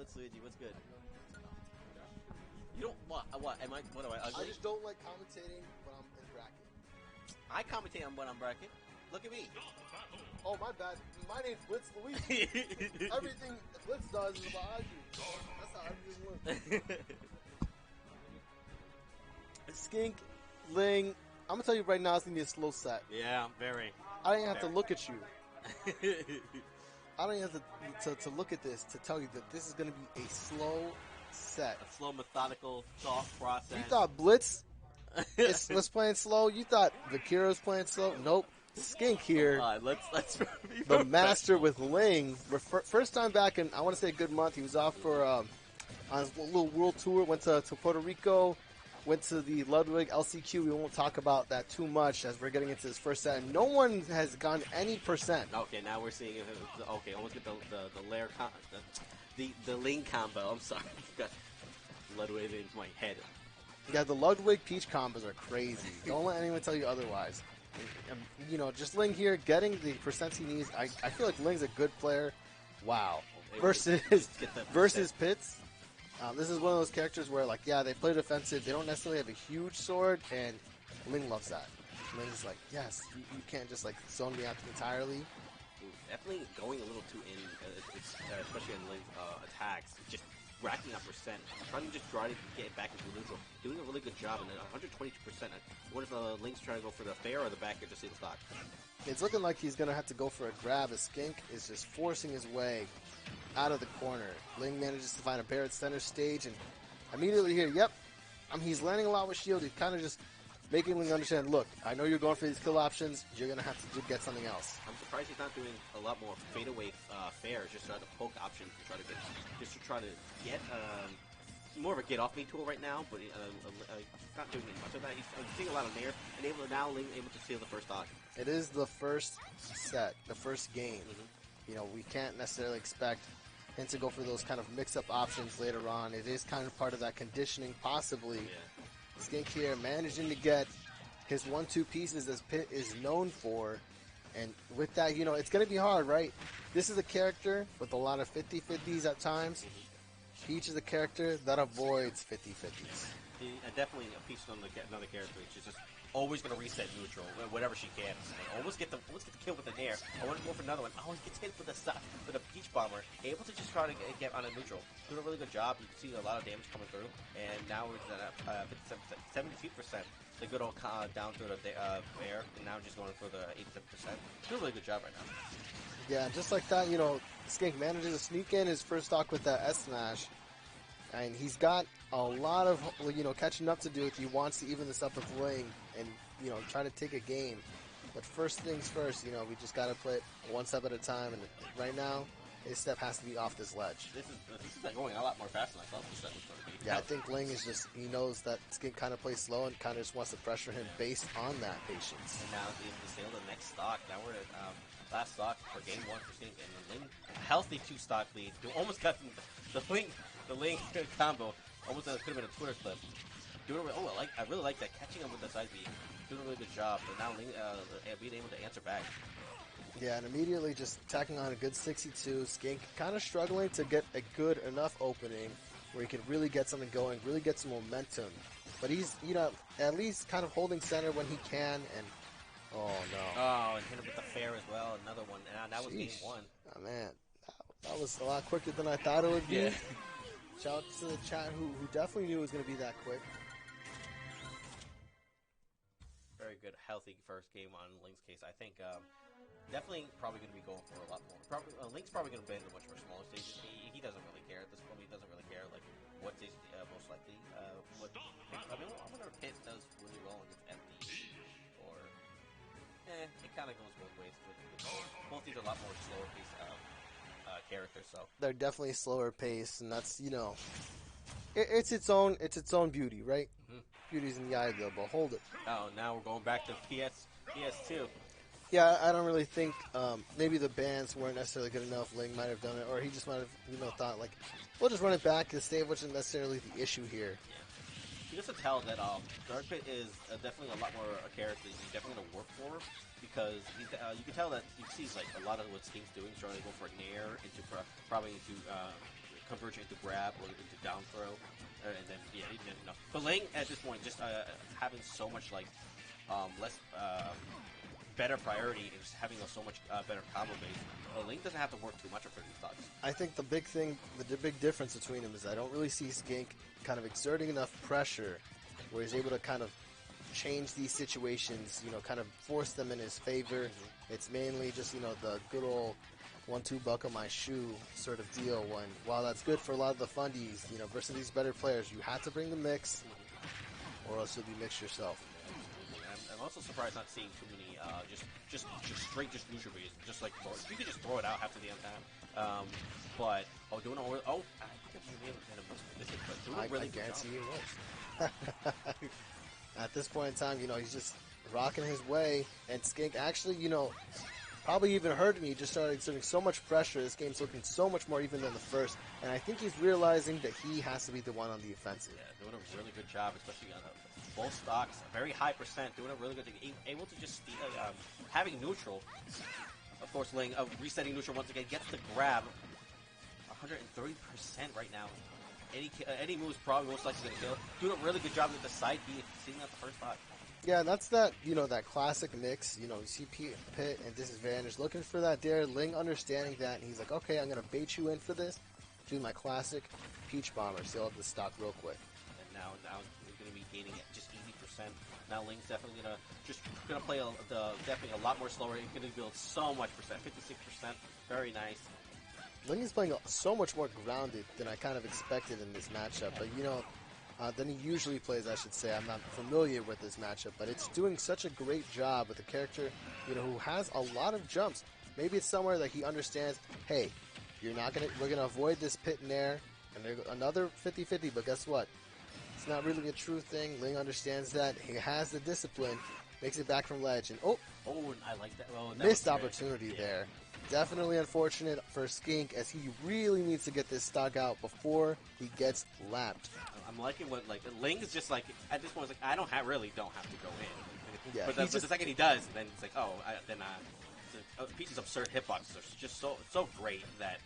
Blitz Luigi. What's good? You don't what? What am I? What am I? Ugly? I just don't like commentating when I'm in bracket. I commentate on when I'm bracket. Look at me. Oh, my bad. My name's Blitz Luigi. Everything Blitz does is about you. That's how everything works. Skink, Ling, I'm going to tell you right now it's going to be a slow set. Yeah, very. I don't even have to look at you. I don't even have to look at this to tell you that this is going to be a slow set. A slow, methodical thought process. You thought Blitz was playing slow? You thought Vakira was playing slow? Nope. Skink here, let's the master with Ling. First time back in, I want to say a good month. He was off for on his little world tour. Went to Puerto Rico. Went to the Ludwig LCQ. We won't talk about that too much as we're getting into this first set. And no one has gone any percent. Okay, now we're seeing if it was, okay. Almost get the layer the Ling combo. I'm sorry, got Ludwig into my head. Yeah, the Ludwig Peach combos are crazy. Don't let anyone tell you otherwise. You know, just Ling here, getting the percents he needs. I feel like Ling's a good player. Wow. Versus Pitts. This is one of those characters where, like, yeah, they play defensive. They don't necessarily have a huge sword, and Ling loves that. Ling's like, yes, you can't just, like, zone me out entirely. Definitely going a little too in, especially in Ling attacks. Just racking up percent, trying to get it back into neutral. Doing a really good job, and 122%. What if Link's trying to go for the fair or the back here to see the stock? It's looking like he's going to have to go for a grab. A Skink is just forcing his way out of the corner. Ling manages to find a Barrett center stage, and immediately here, yep, he's landing a lot with shield. He's kind of just making Ling understand, look, I know you're going for these kill options. You're going to have to get something else. I'm surprised he's not doing a lot more fadeaway fairs, just trying to poke options to try to get more of a get off me tool right now, but not doing much of that. He's seeing a lot of nair, and Ling able to steal the first stock. It is the first set, the first game. Mm-hmm. You know, we can't necessarily expect him to go for those kind of mix-up options later on. It is kind of part of that conditioning, possibly. Yeah. Skink here managing to get his 1-2 pieces as Pitt is known for. And with that, you know, it's going to be hard, right? This is a character with a lot of 50-50s at times. Mm-hmm. Peach is a character that avoids 50-50s. Definitely a piece of another character. She's just always going to reset neutral whenever she can. And almost get the kill with the nair. I want to go for another one. Always gets hit with the Peach bomber. Able to just try to get on a neutral. Doing a really good job. You can see a lot of damage coming through. And now we're at 72%. The good old down through the air. And now just going for the 87%. Doing a really good job right now. Yeah, just like that, you know, Skink manages to sneak in his first stock with that S-Smash. And he's got a lot of, you know, catching up to do if he wants to even this up with Ling and, you know, try to take a game. But first things first, you know, we just got to play it one step at a time. And right now, his step has to be off this ledge. This is going a lot more fast than I thought this step was going to be. Yeah, I think Ling is just, he knows that Skink kind of plays slow and kind of just wants to pressure him based on that patience. And now able to steal the next stock. Now we're at last stock for game 1 for Skink. And the Ling, healthy 2-stock lead. Almost got the Ling combo. Almost could have been a Twitter clip. I really like that. Catching him with the side beat. Doing a really good job. But now Ling being able to answer back. Yeah, and immediately just tacking on a good 62. Skink kind of struggling to get a good enough opening where he can really get something going, really get some momentum. But he's, you know, at least kind of holding center when he can. And oh no! Oh, and hit him with the fair as well. Another one. And that was game 1. Oh man, that was a lot quicker than I thought it would be. Yeah. Shout out to the chat who definitely knew it was going to be that quick. Very good, healthy first game on Ling's case. I think definitely probably going to be going for a lot more. Link's probably going to be in a much more smaller stages. He doesn't really care at this point. He doesn't really care like what stage most likely. I wonder if Pitt does really well against FD or it kind of goes both ways. Both these are a lot more slower paced characters, so they're definitely slower paced, and that's, you know, it's its own beauty, right? Mm-hmm. Beauty's in the eye of the beholder. Oh, now we're going back to PS2. Yeah, I don't really think maybe the bands weren't necessarily good enough. Ling might have done it, or he just might have, you know, thought like, we'll just run it back. The save wasn't necessarily the issue here. Yeah. You just tell that Dark Pit is definitely a lot more a character that you're definitely going to work for, because he's, you can tell that he sees like a lot of what Skink's doing, trying to go for a nair into probably into conversion into grab or into down throw, and then yeah, But Ling at this point just having so much like less better priority and just having so much better combo base. Ling doesn't have to work too much for these stocks. I think the big difference between them is I don't really see Skink kind of exerting enough pressure where he's able to kind of change these situations, kind of force them in his favor. It's mainly just, the good old 1-2 buckle my shoe sort of deal when, while that's good for a lot of the fundies, versus these better players, you have to bring the mix or else you'll be mixed yourself. I'm also surprised not seeing too many just straight neutral beats. Just like you could just throw it out after the end time. But doing all I think I may have been a mistake, but doing really good guarantee job. you will. At this point in time, he's just rocking his way, and Skink actually, probably even hurt me. He just started exerting so much pressure. This game's looking so much more even than the first, and I think he's realizing that he has to be the one on the offensive. Yeah, doing a really good job, especially on full stocks, a very high percent, doing a really good thing. Able to just steal, having neutral. Of course, Ling resetting neutral once again gets the grab. 130% right now. Any move is probably most likely going to kill. Doing a really good job with the side B, seeing that the first spot. Yeah, that's that, that classic mix. You see Pit and disadvantage, looking for that dare. Ling understanding that, and he's like, okay, I'm going to bait you in for this. Do my classic Peach Bomber, seal up the stock real quick. And now he's going to be gaining just 80%. Now Ling's definitely going to play definitely a lot more slower. He's going to build so much percent, 56%. Very nice. Ling is playing so much more grounded than I kind of expected in this matchup. But, than he usually plays, I should say. I'm not familiar with this matchup, but it's doing such a great job with a character, who has a lot of jumps. Maybe it's somewhere that he understands, hey, we're going to avoid this pit and air, and there's another 50-50, but guess what? It's not really a true thing. Ling understands that. He has the discipline, makes it back from ledge, and I like that. Well, missed opportunity there. Definitely unfortunate for Skink, as he really needs to get this stock out before he gets lapped. I'm liking what Ling is just like at this point. It's like I don't have to go in. Yeah, but the second he does, then it's like Peach's absurd hitboxes are just so great that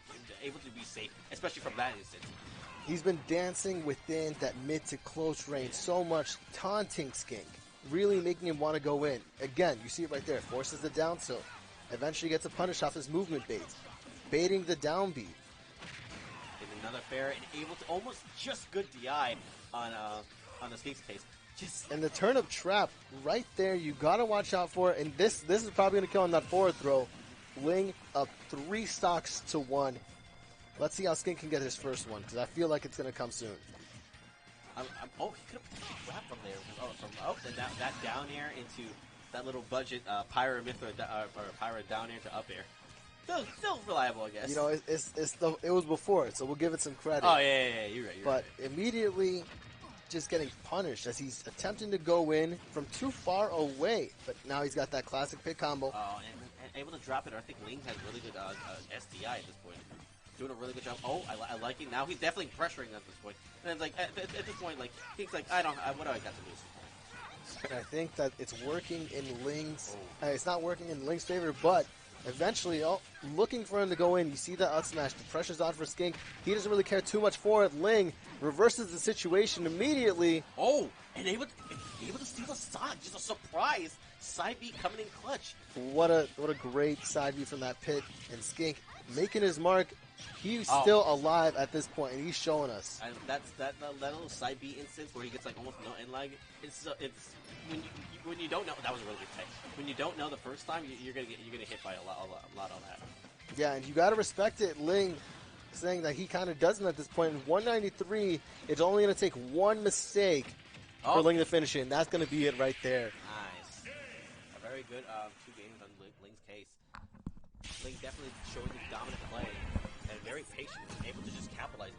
able to be safe, especially from that instance. He's been dancing within that mid to close range so much, taunting Skink, really making him want to go in. Again, you see it right there, forces the down tilt. Eventually gets a punish off his movement bait, baiting the down beat. And another fair and able to almost just good DI on the Skink's case. And the turnip trap right there, you gotta watch out for it. And this is probably gonna kill on that forward throw. Ling up 3 stocks to 1. Let's see how Skink can get his first one, because I feel like it's gonna come soon. He could have grabbed from there. Then that down air into that little budget Pyra Mithra or Pyra down air to up air. Still reliable, I guess. It was before it, so we'll give it some credit. Oh yeah, you're right. But immediately, just getting punished as he's attempting to go in from too far away. But now he's got that classic pit combo. Oh, and able to drop it. I think Ling has really good SDI at this point. Doing a really good job. I like it. Now he's definitely pressuring at this point. And it's like at this point, he's like, what do I got to lose? And I think that it's working in Ling's. It's not working in Ling's favor, but eventually, looking for him to go in. You see the up smash. The pressure's on for Skink. He doesn't really care too much for it. Ling reverses the situation immediately. And able to steal the stock. Just a surprise side beat coming in clutch. What a great side beat from that pit. And Skink making his mark. He's still alive at this point, and he's showing us. And that's that little side B instance where he gets almost no end lag. It's when you don't know, that was a really good take. When you don't know the first time, you're gonna hit by a lot on that. Yeah, and you gotta respect it. Ling saying that he kind of doesn't at this point. In 193, it's only gonna take one mistake for Ling to finish it, and that's gonna be it right there. Nice, a very good 2 games on Ling's case. Ling definitely showing the dominant play. And very patient, able to just capitalize